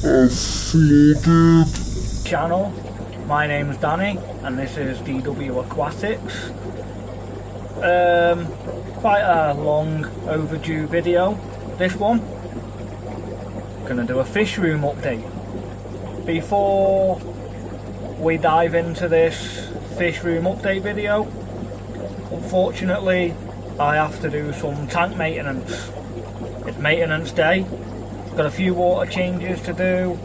flooded. Channel. My name's Danny and this is DW Aquatics. Quite a long overdue video, this one. Gonna do a fish room update. Before we dive into this fish room update video, unfortunately I have to do some tank maintenance. It's maintenance day. Got a few water changes to do,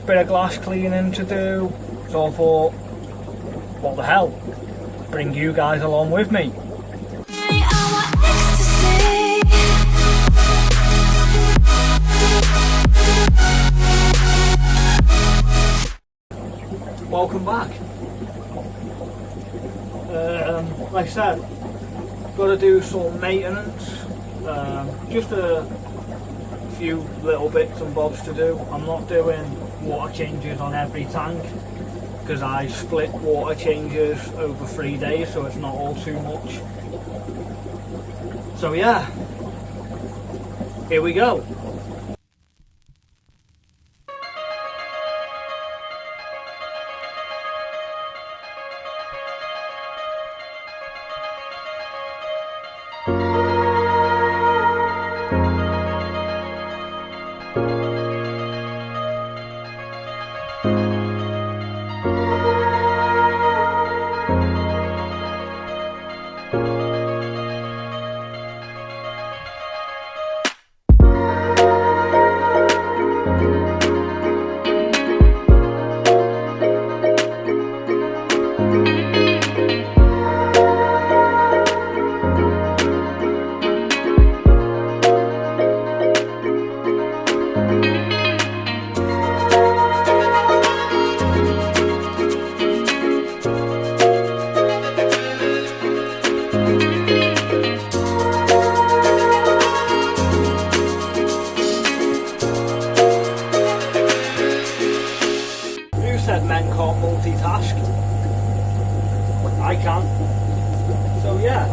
bit of glass cleaning to do, so I thought, what the hell, bring you guys along with me. Welcome back. Like I said, got to do some maintenance, just a few little bits and bobs to do. I'm not doing water changes on every tank because I split water changes over 3 days, so it's not all too much. So yeah, here we go. Men can't multitask. I can. So yeah,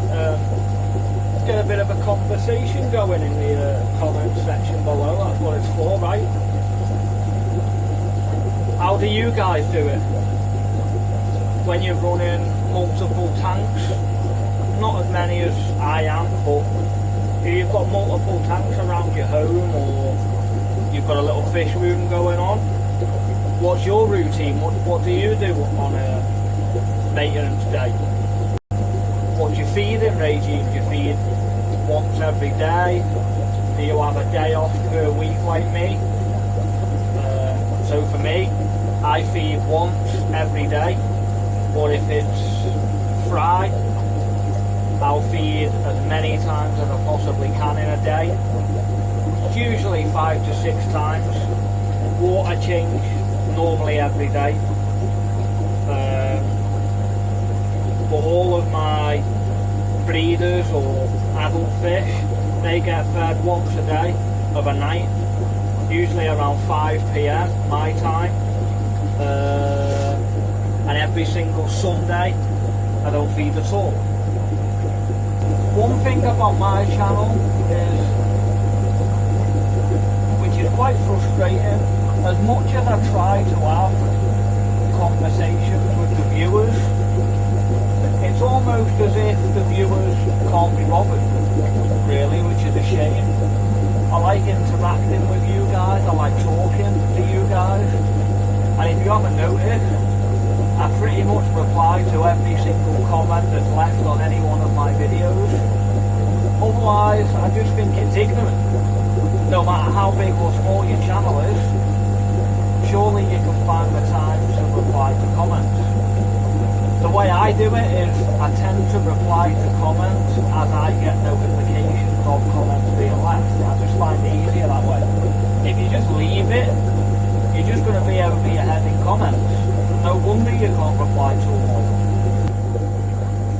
get a bit of a conversation going in the comment section below. That's what it's for, right? How do you guys do it when you're running multiple tanks? Not as many as I am, but if you've got multiple tanks around your home or you've got a little fish room going on, what's your routine? What do you do on a maintenance day? What do you feed in regime? Do you feed once every day? Do you have a day off per week like me? So for me, I feed once every day, or if it's fry, I'll feed as many times as I possibly can in a day. It's usually 5 to 6 times. Water change normally every day, but all of my breeders or adult fish, they get fed once a day of a night, usually around 5 PM my time, and every single Sunday I don't feed at all. One thing about my channel is, which is quite frustrating, as much as I try to have conversations with the viewers, it's almost as if the viewers can't be bothered, really, which is a shame. I like interacting with you guys, I like talking to you guys, and if you haven't noticed, I pretty much reply to every single comment that's left on any one of my videos. Otherwise, I just think it's ignorant. No matter how big or small your channel is, surely you can find the time to reply to comments. The way I do it is I tend to reply to comments as I get notifications of comments being left. I just find it easier that way. If you just leave it, you're just going to be over your head in comments. No wonder you can't reply to them all.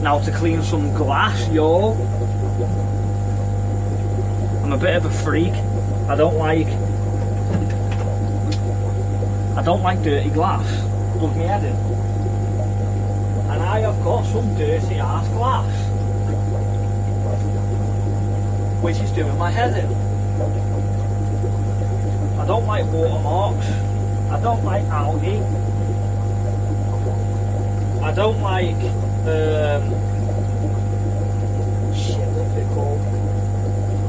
Now to clean some glass, y'all. I'm a bit of a freak. I don't like dirty glass. Does me head in. And I have got some dirty ass glass, which is doing my head in. I don't like watermarks. I don't like algae. I don't like shit, what's it called?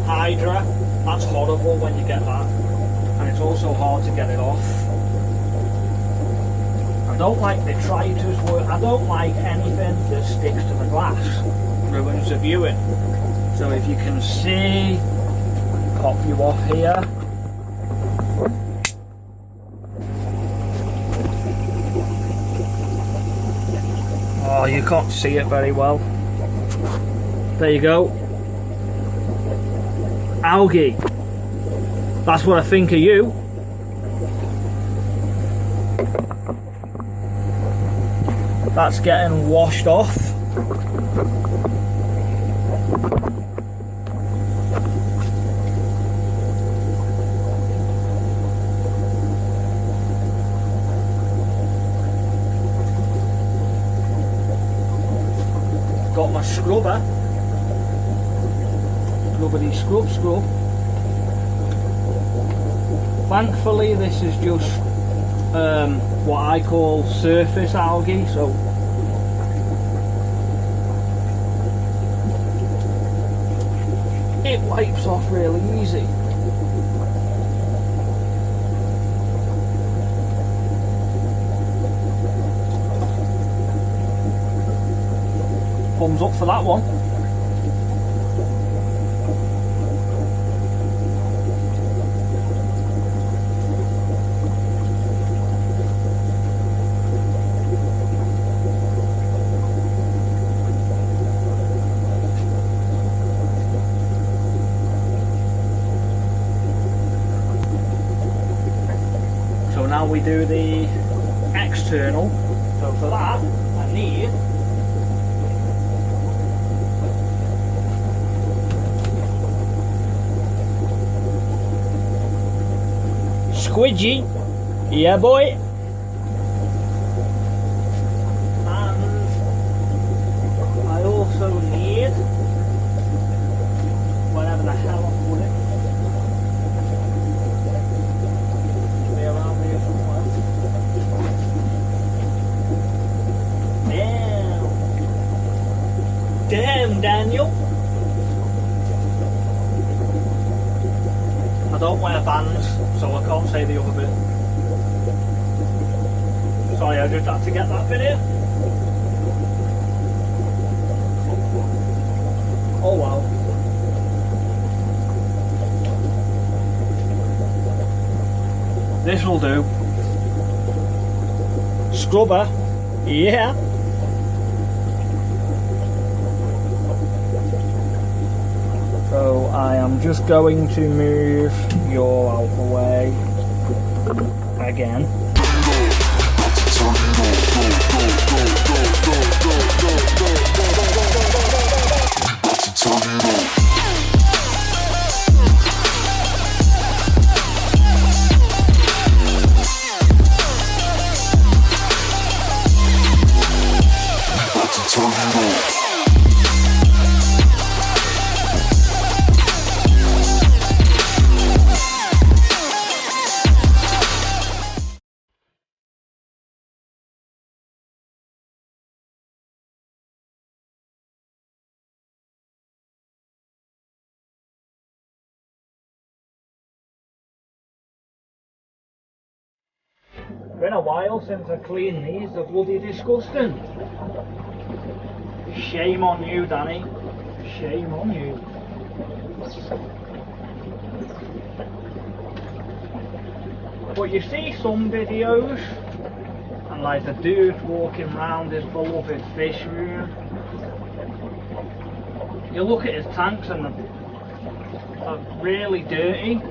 Hydra. That's horrible when you get that. And it's also hard to get it off. I don't like detritus work. I don't like anything that sticks to the glass. Ruins the viewing. So if you can see, pop you off here. Oh, you can't see it very well. There you go. Algae. That's what I think of you. That's getting washed off. Got my scrubber. Scrubbity scrub scrub. Thankfully this is just what I call surface algae, so it wipes off really easy. Thumbs up for that one. So now we do the external. So for that I need squidgy, yeah boy. And I also need whatever the hell I put it. Be around here somewhere. Damn, Daniel. I don't wear bands, so I can't say the other bit. Sorry, I just had to get that bit in. Oh wow. This will do. Scrubber, yeah. So I am just going to move your out the way again. Been a while since I cleaned these, they're bloody disgusting. Shame on you, Danny. Shame on you. But you see some videos, and like the dude walking around his beloved fish room. You look at his tanks and they're really dirty.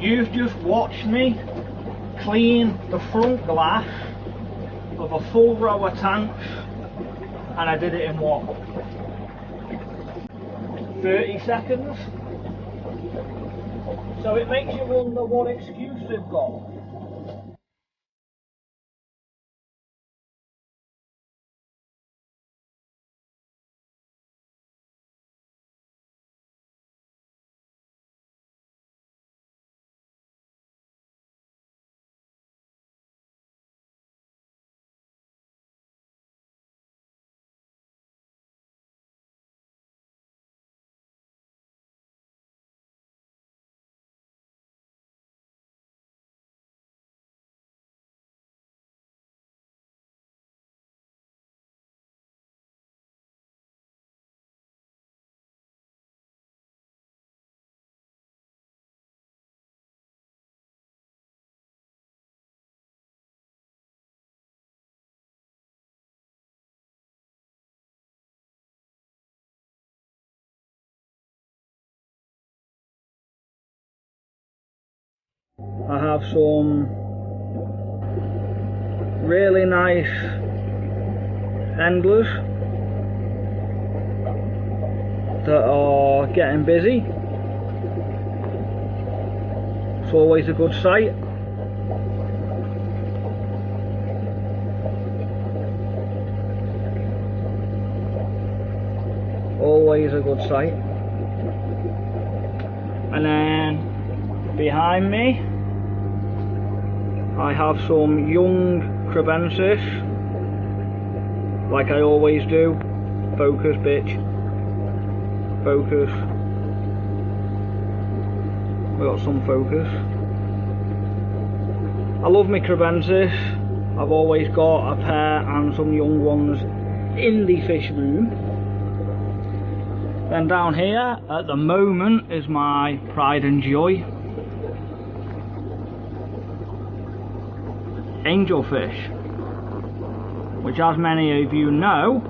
You've just watched me clean the front glass of a full row of tanks, and I did it in what? 30 seconds? So it makes you wonder what excuse they've got. I have some really nice endlers that are getting busy. It's always a good sight. Always a good sight. And then behind me I have some young crebensis, like I always do. Focus, bitch. Focus. We got some focus. I love my crebensis. I've always got a pair and some young ones in the fish room. Then down here at the moment is my pride and joy, angelfish, which, as many of you know,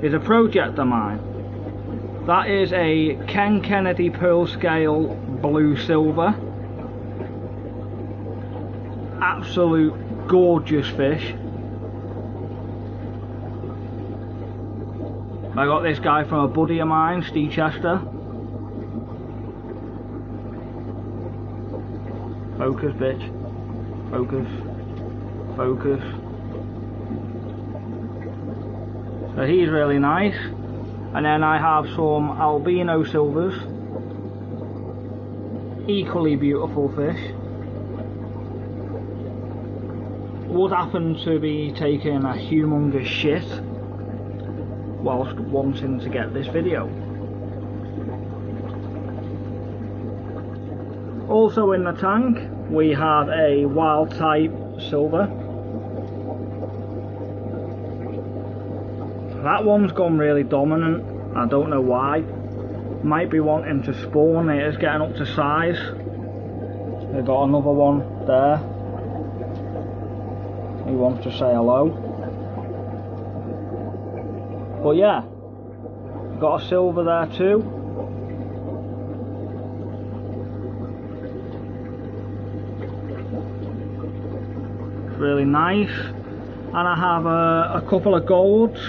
is a project of mine. That is a Ken Kennedy pearl scale blue silver. Absolute gorgeous fish. I got this guy from a buddy of mine, Steve Chester. Focus, bitch. Focus. Focus. So he's really nice. And then I have some albino silvers. Equally beautiful fish. Would happen to be taking a humongous shit whilst wanting to get this video. Also in the tank we have a wild type silver. That one's gone really dominant. I don't know why. Might be wanting to spawn. It is getting up to size. We've got another one there. He wants to say hello. But yeah, got a silver there too. It's really nice. And I have a couple of golds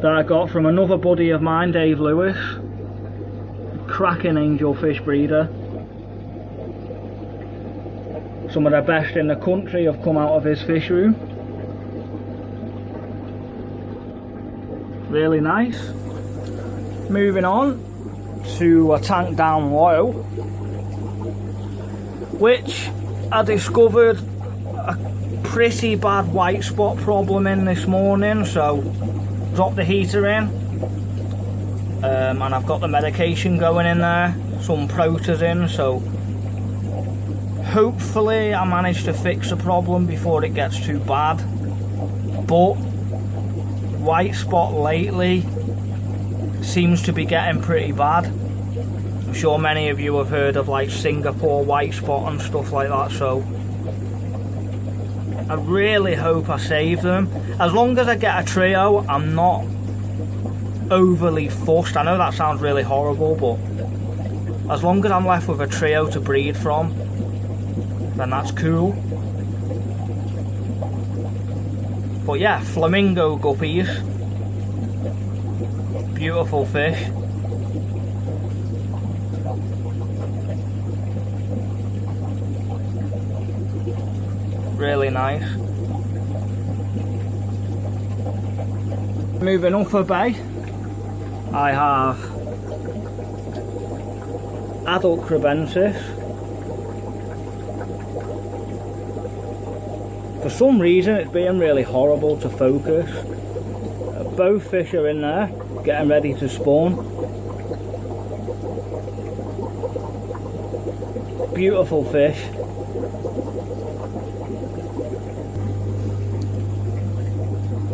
that I got from another buddy of mine, Dave Lewis. Cracking angelfish breeder. Some of the best in the country have come out of his fish room. Really nice. Moving on to a tank down low, which I discovered a pretty bad white spot problem in this morning, so dropped the heater in, and I've got the medication going in there, some protazine, so hopefully I manage to fix the problem before it gets too bad. But white spot lately seems to be getting pretty bad. I'm sure many of you have heard of like Singapore white spot and stuff like that, so I really hope I save them. As long as I get a trio, I'm not overly fussed. I know that sounds really horrible, but as long as I'm left with a trio to breed from, then that's cool. But yeah, flamingo guppies. Beautiful fish. Really nice. Moving up a bay, I have adult crebensis. For some reason it's being really horrible to focus. Both fish are in there getting ready to spawn. Beautiful fish.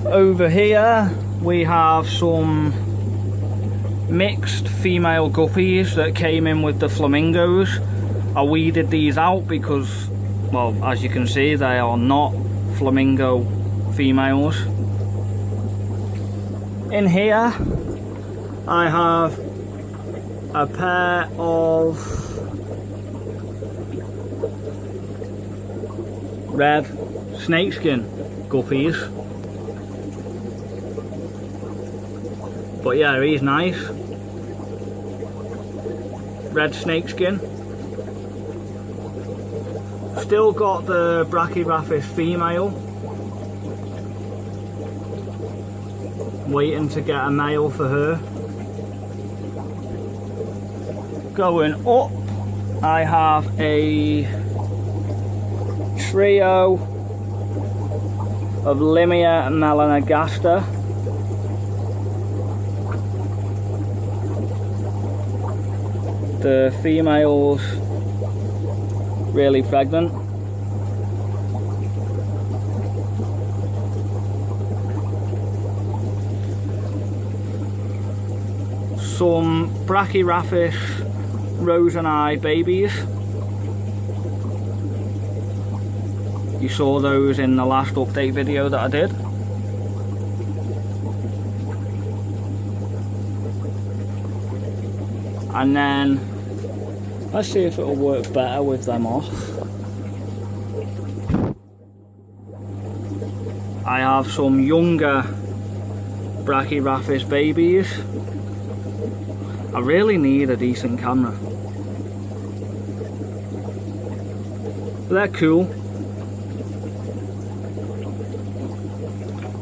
Over here we have some mixed female guppies that came in with the flamingos. I weeded these out because, well, as you can see, they are not flamingo females. In here I have a pair of red snakeskin guppies. But yeah, he's nice. Red snakeskin. Still got the Brachyraphis female. Waiting to get a male for her. Going up, I have a trio of Limia melanogaster. The female's really pregnant. Some Brachyraphis rose and eye babies. You saw those in the last update video that I did. And then let's see if it'll work better with them off. I have some younger Brachyraphis babies. I really need a decent camera. They're cool.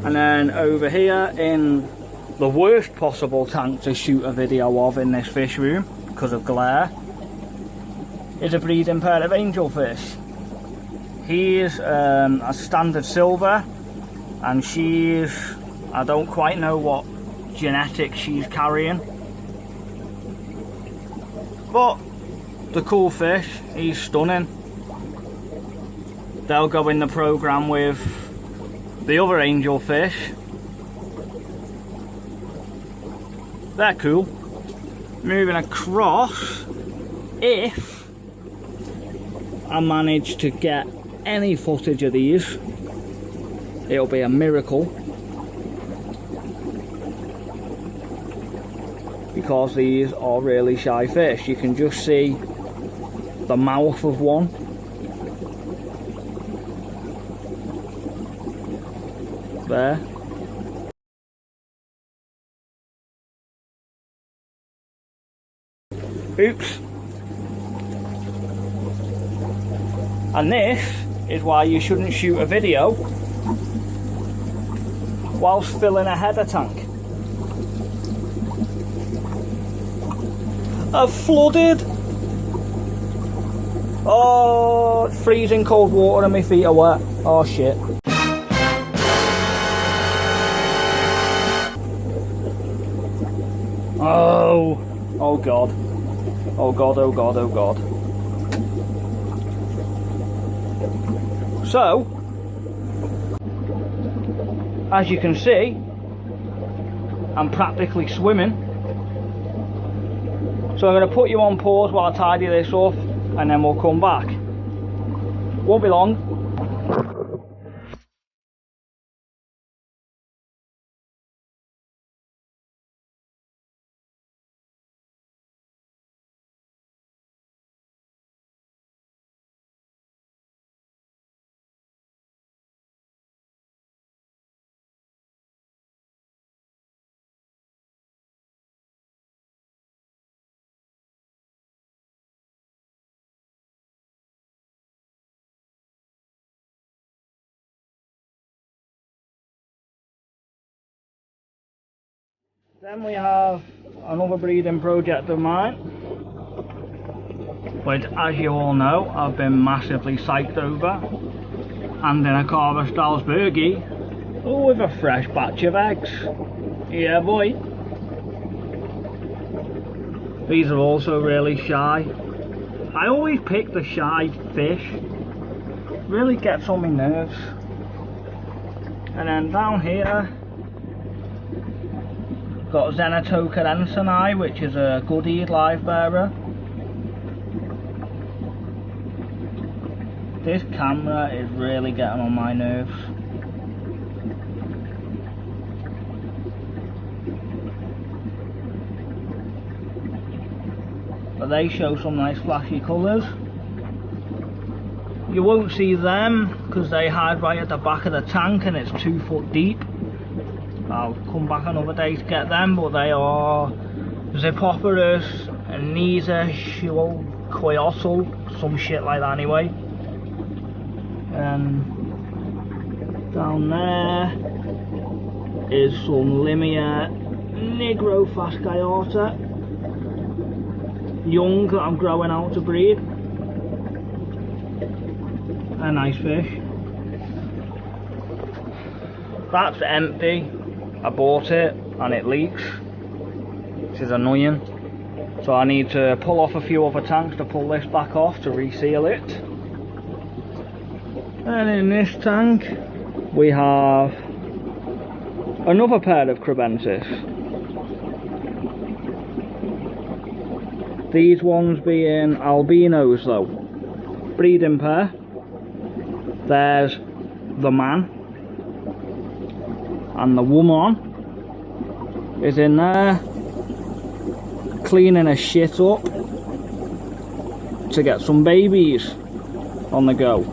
And then over here in the worst possible tank to shoot a video of in this fish room because of glare is a breeding pair of angelfish. He's a standard silver and she's, I don't quite know what genetics she's carrying, but the cool fish, he's stunning. They'll go in the program with the other angelfish. They're cool. Moving across, if I manage to get any footage of these, it'll be a miracle, because these are really shy fish. You can just see the mouth of one. There. Oops. And this is why you shouldn't shoot a video whilst filling a header tank. I've flooded. Oh, it's freezing cold water and my feet are wet. Oh shit. Oh god. Oh god, oh god, oh god. So, as you can see, I'm practically swimming. So I'm going to put you on pause while I tidy this up and then we'll come back. Won't be long. Then we have another breeding project of mine, which, as you all know, I've been massively psyched over. And in a Carver Stalsbergie with a fresh batch of eggs. Yeah boy. These are also really shy. I always pick the shy fish. Really gets on my nerves. And then down here got Zenatoka enseni, which is a good-eared live bearer. This camera is really getting on my nerves. But they show some nice flashy colours. You won't see them because they hide right at the back of the tank and it's 2 foot deep. I'll come back another day to get them, but they are Zippoporus and Coyotl, some shit like that anyway. And down there is some Limia Negro Fasciata, young that I'm growing out to breed. A nice fish. That's empty. I bought it and it leaks, which is annoying. So I need to pull off a few other tanks to pull this back off to reseal it. And in this tank we have another pair of Crebensis. These ones being albinos though. Breeding pair. There's the man. And the woman is in there cleaning her shit up to get some babies on the go.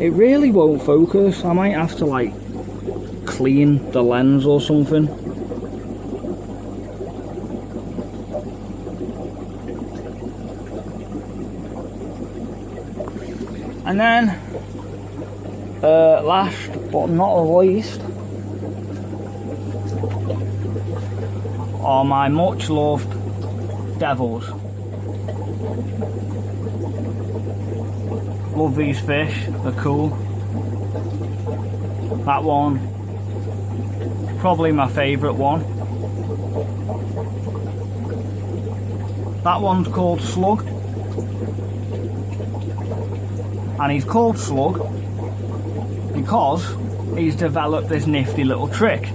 It really won't focus. I might have to like clean the lens or something. And then last but not least are my much loved devils. Love these fish, they're cool. That one, probably my favourite one. That one's called Slug. And he's called Slug because he's developed this nifty little trick.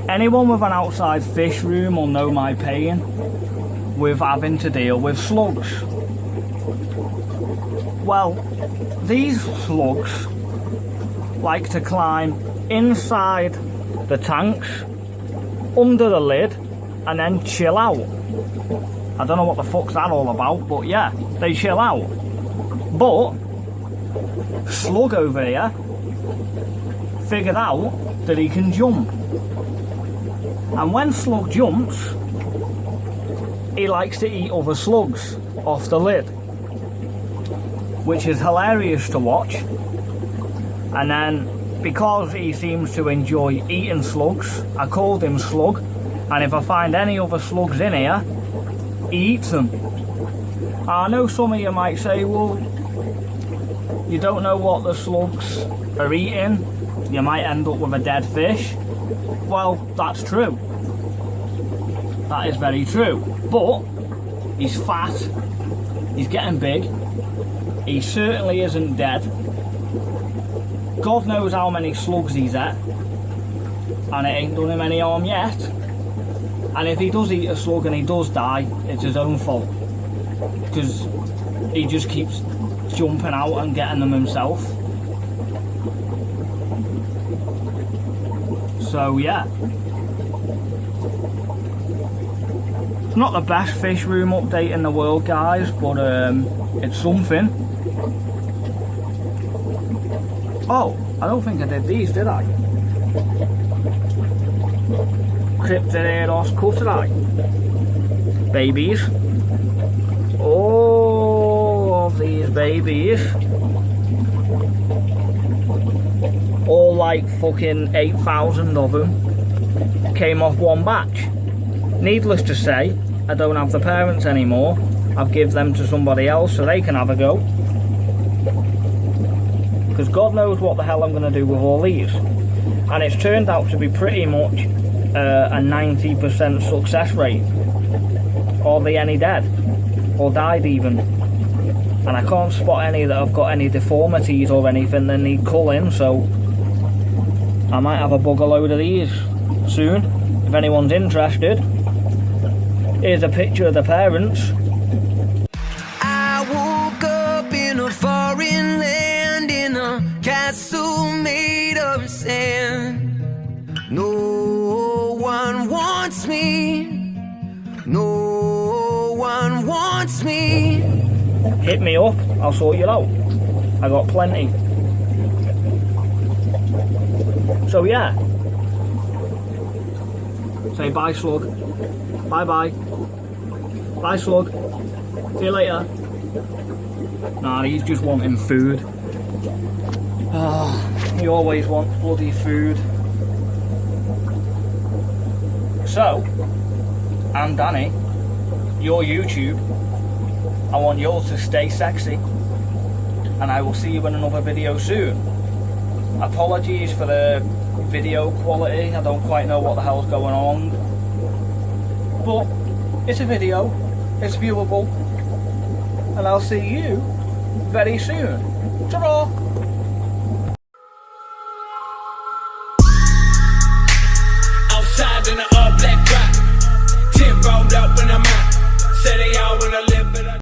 Anyone with an outside fish room will know my pain with having to deal with slugs. Well, these slugs like to climb inside the tanks, under the lid, and then chill out. I don't know what the fuck's that all about, but yeah, they chill out. But Slug over here figured out that he can jump. And when Slug jumps, he likes to eat other slugs off the lid, which is hilarious to watch. And then because he seems to enjoy eating slugs, I called him Slug, and if I find any other slugs in here, he eats them. I know some of you might say, well, you don't know what the slugs are eating, you might end up with a dead fish. Well, that's true. That is very true. But he's fat, he's getting big, he certainly isn't dead. God knows how many slugs he's at, and it ain't done him any harm yet. And if he does eat a slug and he does die, it's his own fault, because he just keeps jumping out and getting them himself. So yeah, it's not the best fish room update in the world, guys, but it's something. Oh, I don't think I did these, did I? Cryptidados cutteri babies. All of these babies, all like fucking 8,000 of them, came off one batch. Needless to say, I don't have the parents anymore. I've given them to somebody else so they can have a go, because God knows what the hell I'm going to do with all these. And it's turned out to be pretty much a 90% success rate. Are they any dead? Or died even? And I can't spot any that have got any deformities or anything that need culling, so I might have a bugger load of these soon, if anyone's interested. Here's a picture of the parents. I woke up in a foreign land, in a castle made of sand. No one wants me. No one wants me. Hit me up I'll sort you out. I got plenty. So yeah. Say bye, slug. Bye bye. Bye, slug. See you later. Nah, he's just wanting food. He always wants bloody food. So, I'm Danny, your YouTube. I want yours to stay sexy, and I will see you in another video soon. Apologies for the video quality, I don't quite know what the hell's going on, but it's a video, it's viewable, and I'll see you very soon. Ta-ra! Outside in a black rock, 10 rolled up when I'm out. Say they all wanna